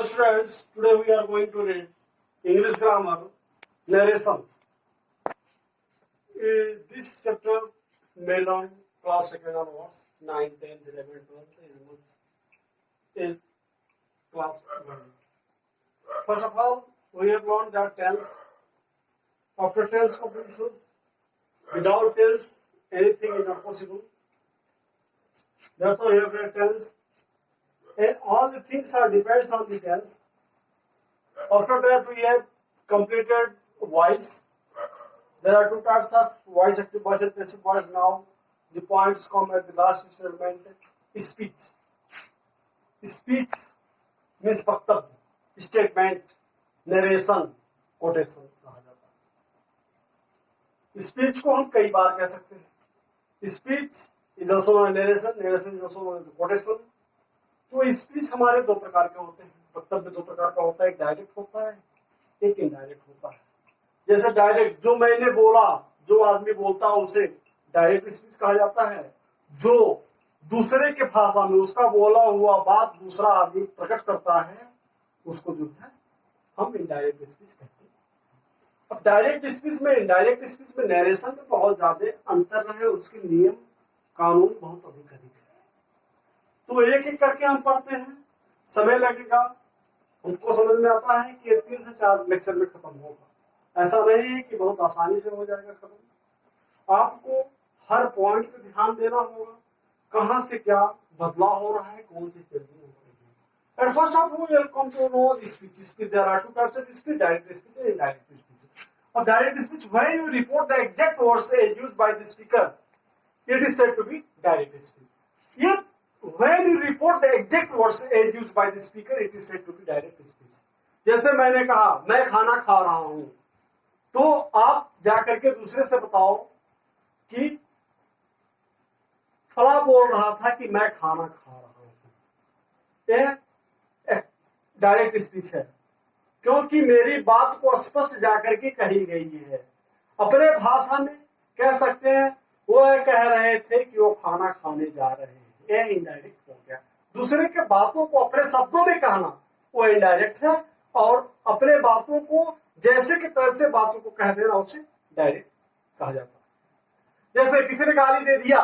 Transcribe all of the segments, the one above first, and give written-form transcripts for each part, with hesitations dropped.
Students, today we are going to read English grammar narration. This chapter may learn class second onwards, 9, 10, 11, 12 is class 1. First of all, we have learned that tense. After tense completion, without tense, anything is not possible. Therefore, we have read tense. And all the things are depends on the tense. After that, we have completed voice. There are two types of voice: active voice and passive voice. Now, the points come at the last statement. Speech. Speech means वक्तव्य, statement, narration, quotation कहा जाता है. Speech को हम कई बार कह सकते हैं. Speech is also known as narration. Narration is also known as quotation. तो स्पीच हमारे दो प्रकार के होते हैं. वक्तव्य दो प्रकार का होता है. एक डायरेक्ट होता है, एक इनडायरेक्ट होता है. जैसे डायरेक्ट, जो मैंने बोला, जो आदमी बोलता है उसे डायरेक्ट स्पीच कहा जाता है. जो दूसरे के भाषा में उसका बोला हुआ बात दूसरा आदमी प्रकट करता है, उसको जो है हम इनडायरेक्ट स्पीच कहते हैं. अब डायरेक्ट स्पीच में इनडायरेक्ट स्पीच में नरेशन में बहुत ज्यादा अंतर है. उसके नियम कानून बहुत अधिक है. तो एक एक करके हम पढ़ते हैं. समय लगेगा. हमको समझ में आता है कि 3 से 4 लेक्चर में खत्म होगा. ऐसा नहीं है कि बहुत आसानी से हो जाएगा खत्म. आपको हर पॉइंट पे ध्यान देना होगा. कहाँ से क्या बदलाव हो रहा है, कौन सी चीजें हो रही है. And first of all welcome to know the speech. Speech there are two types of speech: direct speech and indirect speech. और direct speech, when you report the exact words used by the speaker, it is said to be direct speech. When you report the exact words as used by the speaker, it is said to be direct speech. जैसे मैंने कहा मैं खाना खा रहा हूं, तो आप जाकर के दूसरे से बताओ कि फला बोल रहा था कि मैं खाना खा रहा हूं. यह डायरेक्ट स्पीच है, क्योंकि मेरी बात को स्पष्ट जाकर के कही गई है. अपने भाषा में कह सकते हैं वो कह रहे थे कि वो खाना खाने जा रहे हैं. यह इनडायरेक्ट हो गया. दूसरे के बातों को अपने शब्दों में कहना वो इनडायरेक्ट है, और अपने बातों को जैसे कि तरह से बातों को कह देना उसे डायरेक्ट कहा जाता है. जैसे किसी ने गाली दे दिया,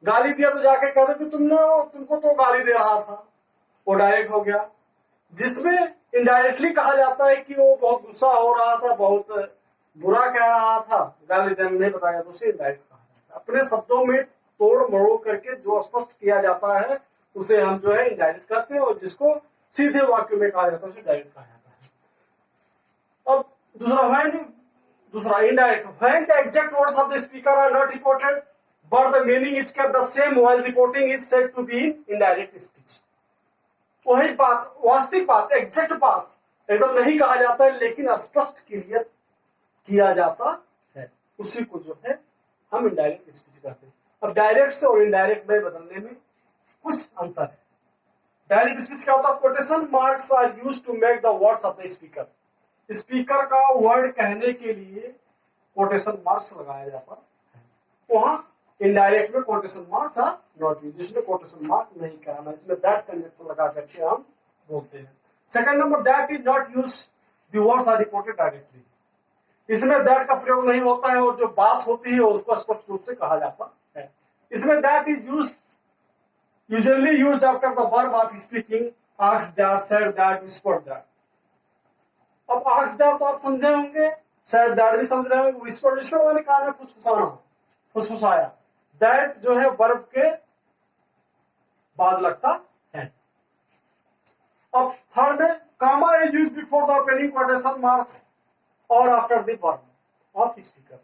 गाली दिया तो जाके कह दो कि तुमको तो गाली दे रहा था, वो डायरेक्ट हो गया. जिसमें इनडायरेक्टली कहा जाता है कि वो बहुत गुस्सा हो रहा था, बहुत बुरा कह रहा था, गाली देने नहीं बताया, तो उसे इनडायरेक्ट कहा जाता है. अपने शब्दों में तोड़ मरोड़ करके जो स्पष्ट किया जाता है उसे हम जो है इनडायरेक्ट करते हैं, और जिसको सीधे वाक्य में कहा जाता है उसे डायरेक्ट कहा जाता है. अब दूसरा indirect, when the exact words of the speaker are not reported but the meaning is kept the same while reporting, is said to be indirect speech. वही बात, वास्तविक बात, एग्जैक्ट बात एकदम नहीं कहा जाता है, लेकिन स्पष्ट क्लियर किया जाता है, उसी को जो है हम इनडायरेक्ट स्पीच कहते हैं. अब डायरेक्ट से और इनडायरेक्ट में बदलने में कुछ अंतर है. डायरेक्ट स्पीच क्या होता है? Quotation marks are used to make the words of the speaker. Speaker का वर्ड कहने के लिए कोटेशन मार्क्स लगाया जाता है. वहां इनडायरेक्ट में quotation marks are not used. जिसमें कोटेशन मार्क नहीं करना, इसमें दैट कंजंक्शन लगा करके हम बोलते हैं. Second number, that is not used, the words are reported directly. इसमें दैट का प्रयोग नहीं होता है, और जो बात होती है उसको स्पष्ट रूप से कहा जाता है. इसमें that is usually used after the verb of speaking, asked that, said that, whispered that. अब asked that तो आप समझे होंगे, said that भी समझ रहे होंगे. whispered वाले कान में फुसफुसाना, फुसफुसाया. that जो है verb के बाद लगता है. अब थर्ड में, comma is used before the opening quotation marks or after the verb of speaker.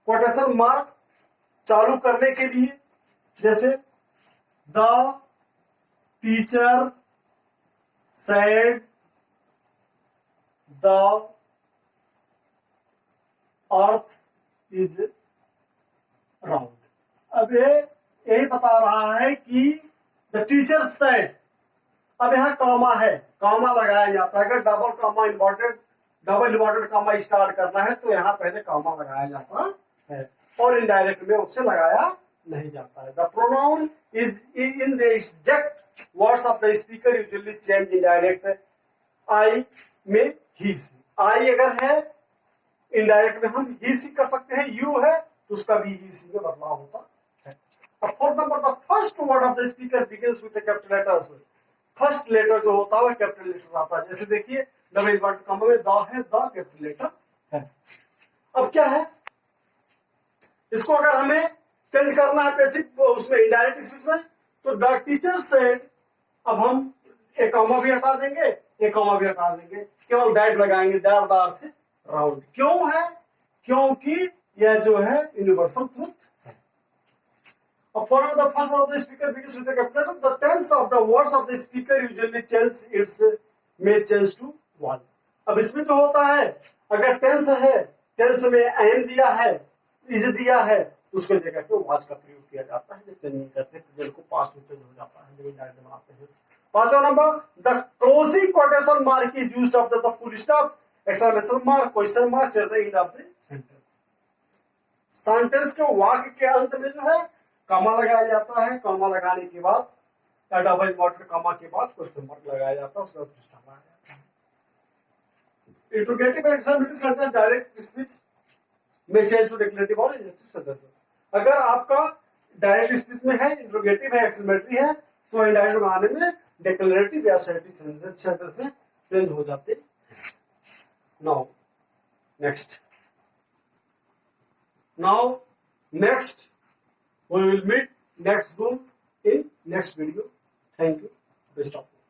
quotation mark चालू करने के लिए, जैसे the teacher said the earth is round. अब यही बता रहा है कि द टीचर सेड. अब यहाँ कॉमा है, कॉमा लगाया जाता है. अगर डबल इम्पोर्टेड कॉमा स्टार्ट करना है तो यहाँ पहले कॉमा लगाया जाता है, और इनडायरेक्ट में उससे लगाया नहीं जाता है. The pronoun is in the exact words of the speaker usually change in direct I में he सी. I अगर है इनडायरेक्ट में हम he सी कर सकते हैं, you है तो उसका भी he सी में बदलाव होता है. अब fourth number, the first word of the speaker begins with the capital letters. First letter जो होता है कैपिटल लेटर आता है. जैसे देखिए डबल इन्वर्टेड कॉमा में द है, द कैपिटल लेटर है. अब क्या है, इसको अगर हमें चेंज करना है बेसिक उसमें इनडायरेक्ट स्पीच में, तो द टीचर सेड, अब हम एक कॉमा भी हटा देंगे, एक कॉमा भी हटा देंगे, केवल दैट लगाएंगे. दैट का अर्थ है राउंड. क्यों है? क्योंकि यह जो है यूनिवर्सल ट्रुथ है. अब for the first word of the speaker begins with the capital letter, the tense of the words of the speaker usually change its may change to one. अब इसमें जो होता है, अगर टेंस है, टेंस में एम दिया है, इज दिया है, तो उसको जगह पे वाज का प्रयोग किया जाता है. जब चेंज नहीं करते प्रेजेंट को पास्ट में चेंज हो जाता है, जब इंडायरेक्ट बनाते हैं. पांचवा number, the closing quotation mark is used after the full stop, exclamation mark, question mark at the end of the sentence. Sentence के वाक्य के अंत में जो है कॉमा लगाया जाता है. कॉमा लगाने के बाद डबल इन्वर्टेड कॉमा के बाद क्वेश्चन मार्क लगाया जाता है, उसके बाद फुल स्टॉप लगाया जाता है. Interrogative and exclamatory sentence direct speech में चेंज टू डिक्लेरेटिव और एडजेक्टिव सेंटेंस. अगर आपका डायरेक्ट स्पीच में है, इंट्रोगेटिव है, एक्सक्लेमेटरी है, तो इनडायरेक्ट बनाने में डिक्लेरेटिव या एडजेक्टिव सेंटेंस में चेंज हो जाते हैं. Now next we will meet next room in next video. Thank you. Best of luck.